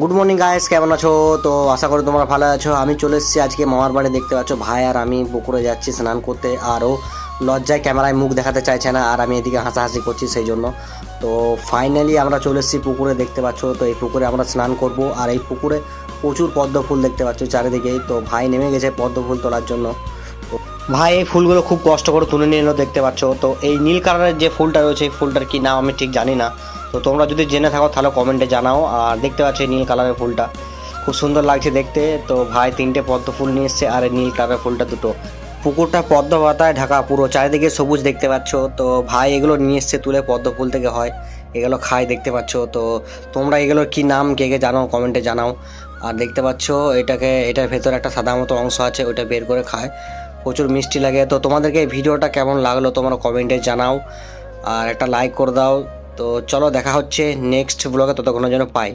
Good morning guys, কেমন আছো? তো আশা করি তোমরা ভালো আছো। আমি চলে এসেছি আজকে মামার বাড়ি। দেখতে পাচ্ছ ভাই আর আমি পুকুরে যাচ্ছি স্নান করতে। আরও লজ্জায় ক্যামেরায় মুখ দেখাতে চাইছে না, আর আমি এদিকে হাসাহাসি করছি সেই জন্য। তো ফাইনালি আমরা চলে এসেছি পুকুরে, দেখতে পাচ্ছ। তো এই পুকুরে আমরা স্নান করব, আর এই পুকুরে প্রচুর পদ্ম ফুল দেখতে পাচ্ছ চারিদিকেই। তো ভাই নেমে গেছে পদ্ম ফুল তোলার জন্য। তো ভাই এই ফুলগুলো খুব কষ্ট করে তুলে নিয়ে এলো, দেখতে পাচ্ছ। তো এই নীল কালারের যে ফুলটা রয়েছে, এই ফুলটার কি নাম আমি ঠিক জানি না। তো তোমরা যদি জেনে থাকো তাহলে কমেন্টে জানাও। আর দেখতে পাচ্ছ এই নীল কালারের ফুলটা খুব সুন্দর লাগছে দেখতে। তো ভাই 3টে পদ্ম ফুল নিয়ে এসছে, আর এই নীল কালারের ফুলটা 2টো। পুকুরটা পদ্ম পাতায় ঢাকা, পুরো চারিদিকে সবুজ দেখতে পাচ্ছ। তো ভাই এগুলো নিয়ে এসছে তুলে, পদ্ম ফুল থেকে হয়, এগুলো খায় দেখতে পাচ্ছ। তো তোমরা এগুলোর কি নাম কে কে জানাও কমেন্টে জানাও। আর দেখতে পাচ্ছ এটার ভেতরে একটা সাদা মতো অংশ আছে, ওইটা বের করে খায়, প্রচুর মিষ্টি লাগে। তো তোমাদেরকে এই ভিডিওটা কেমন লাগলো তোমরা কমেন্টে জানাও, আর একটা লাইক করে দাও। তো চলো দেখা হচ্ছে নেক্সট ব্লগে, ততক্ষণের জন্য পাই।